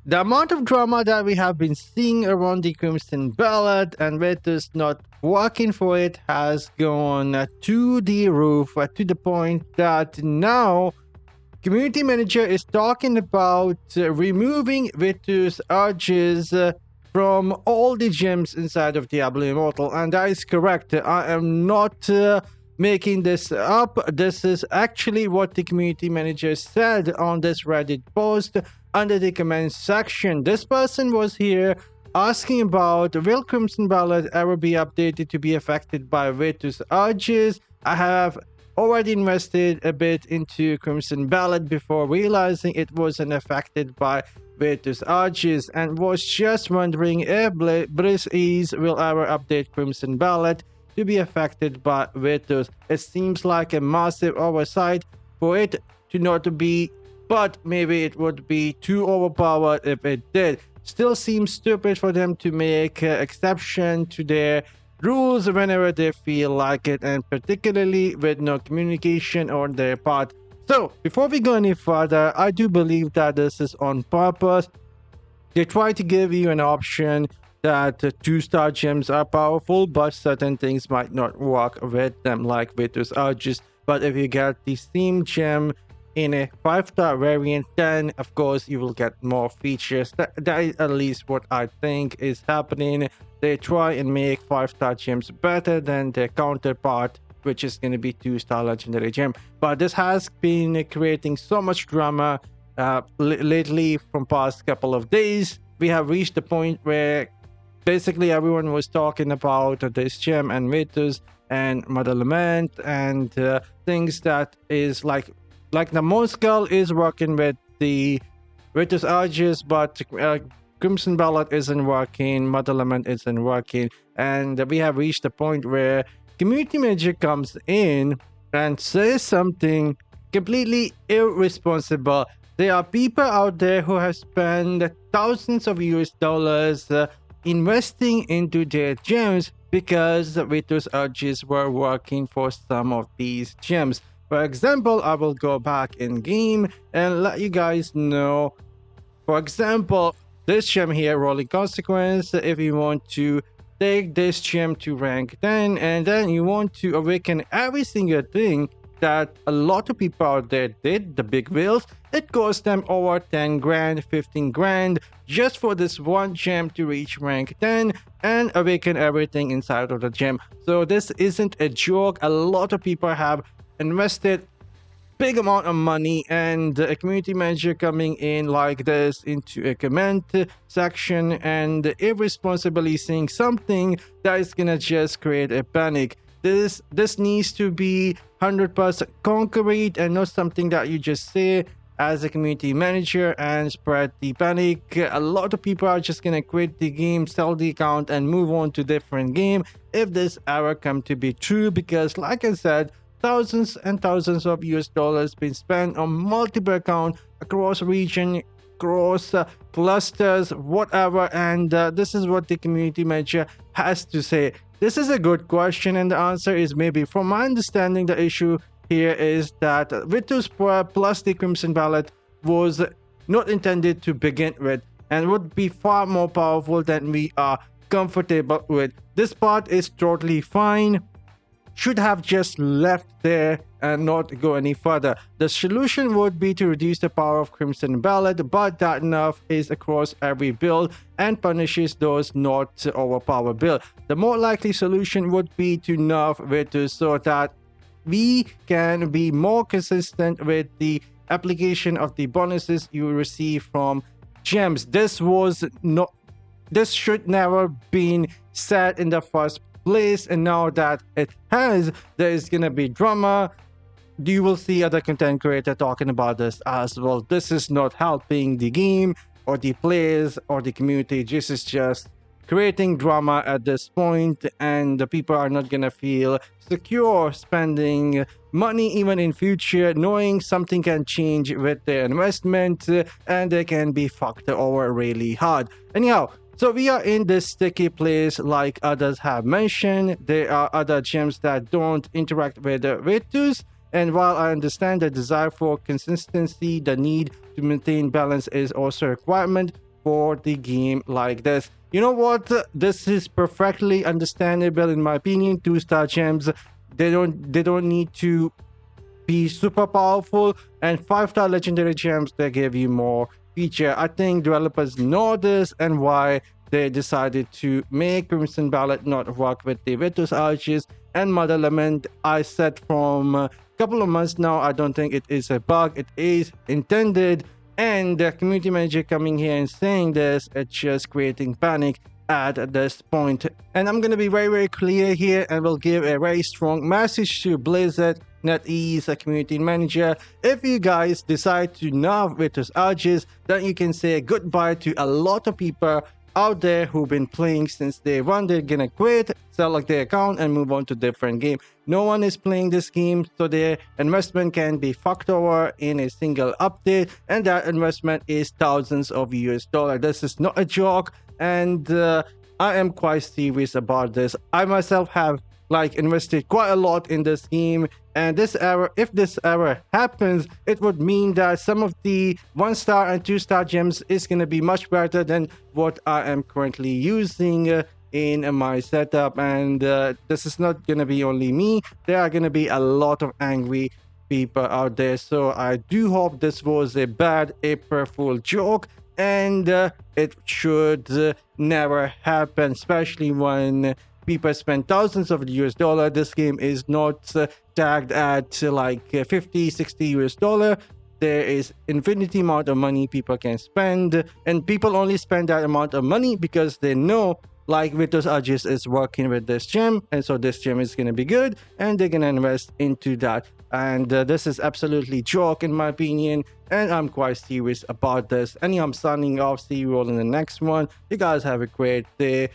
The amount of drama that we have been seeing around the Crimson Ballot and Vithus not working for it has gone to the roof, to the point that now community manager is talking about removing Vithus urges from all the gems inside of Diablo Immortal, and that is correct. I am not making this up. This is actually what the community manager said on this Reddit post under the comments section. This person was here asking about, will Crimson Ballot ever be updated to be affected by Vithus urges? I have already invested a bit into Crimson Ballot before realizing it wasn't affected by Vithus urges, and was just wondering if Breeze will ever update Crimson Ballot to be affected by Vithus. It seems like a massive oversight for it to not be, but maybe it would be too overpowered if it did. Still seems stupid for them to make exception to their rules whenever they feel like it, and particularly with no communication on their part. So before we go any further, I do believe that this is on purpose. They try to give you an option that 2-star gems are powerful, but certain things might not work with them, like Vithus urges. But if you get the same gem in a 5-star variant, then of course you will get more features. That is at least what I think is happening. They try and make 5-star gems better than their counterpart, which is going to be 2-star legendary gem. But this has been creating so much drama lately. From past couple of days, we have reached the point where basically everyone was talking about this gem and Vithus and Mother Lament and things that is like the Moon Skull is working with the Vithus urges, but Crimson Ballot isn't working, Mother Lament isn't working, and we have reached the point where community manager comes in and says something completely irresponsible. There are people out there who have spent thousands of US dollars investing into their gems because the Vithus urges were working for some of these gems. For example, I will go back in game and let you guys know. For example, this gem here, Rolling Consequence, if you want to take this gem to rank 10 and then you want to awaken every single thing that a lot of people out there did, the big wheels, it cost them over 10 grand, 15 grand just for this one gem to reach rank 10 and awaken everything inside of the gem. So this isn't a joke. A lot of people have invested big amount of money, and a community manager coming in like this into a comment section and irresponsibly saying something that is gonna just create a panic. This needs to be 100% concrete and not something that you just say as a community manager and spread the panic. A lot of people are just gonna quit the game, sell the account and move on to different game if this ever come to be true, because like I said, thousands and thousands of US dollars been spent on multiple accounts across region, across clusters, whatever, and this is what the community manager has to say. This is a good question, and the answer is maybe. From my understanding, the issue here is that Vithus plus the Crimson Ballot was not intended to begin with and would be far more powerful than we are comfortable with. This part is totally fine. Should have just left there and not go any further. The solution would be to reduce the power of Crimson Ballot, but that nerf is across every build and punishes those not overpowered build. The more likely solution would be to nerf Vithus so that we can be more consistent with the application of the bonuses you receive from gems. This should never been said in the first place, and now that it has, there is gonna be drama. You will see other content creators talking about this as well. This is not helping the game or the players or the community. This is just creating drama at this point, and the people are not gonna feel secure spending money even in future, knowing something can change with their investment and they can be fucked over really hard. Anyhow, so we are in this sticky place like others have mentioned. There are other gems that don't interact with the Vithus, and while I understand the desire for consistency, the need to maintain balance is also a requirement for the game like this. You know what? This is perfectly understandable in my opinion. 2-star gems, they don't need to be super powerful, and 5-star legendary gems, they give you more feature. I think developers know this and why they decided to make Crimson Ballad not work with the Vithus arches and Mother Element. I said from a couple of months now, I don't think it is a bug, it is intended, and the community manager coming here and saying this, it's just creating panic at this point. And I'm gonna be very clear here and will give a very strong message to Blizzard, NetEase, a community manager. If you guys decide to nerf Vithus arches, then you can say goodbye to a lot of people out there who've been playing since day one. They're gonna quit, sell like their account, and move on to different game. No one is playing this game, so their investment can be fucked over in a single update, and that investment is thousands of US dollars. This is not a joke, and I am quite serious about this. I myself have invested quite a lot in this game, and if this ever happens, it would mean that some of the 1-star and 2-star gems is going to be much better than what I am currently using in my setup. And this is not going to be only me, there are going to be a lot of angry people out there. So I do hope this was a bad April Fool joke, and it should never happen, especially when people spend thousands of US dollars. This game is not tagged at like 50, 60 US dollar. There is infinity amount of money people can spend, and people only spend that amount of money because they know like Vithus Argis is working with this gem, and so this gem is going to be good, and they're going to invest into that. And this is absolutely joke in my opinion, and I'm quite serious about this. And I'm signing off. See you all in the next one. You guys have a great day.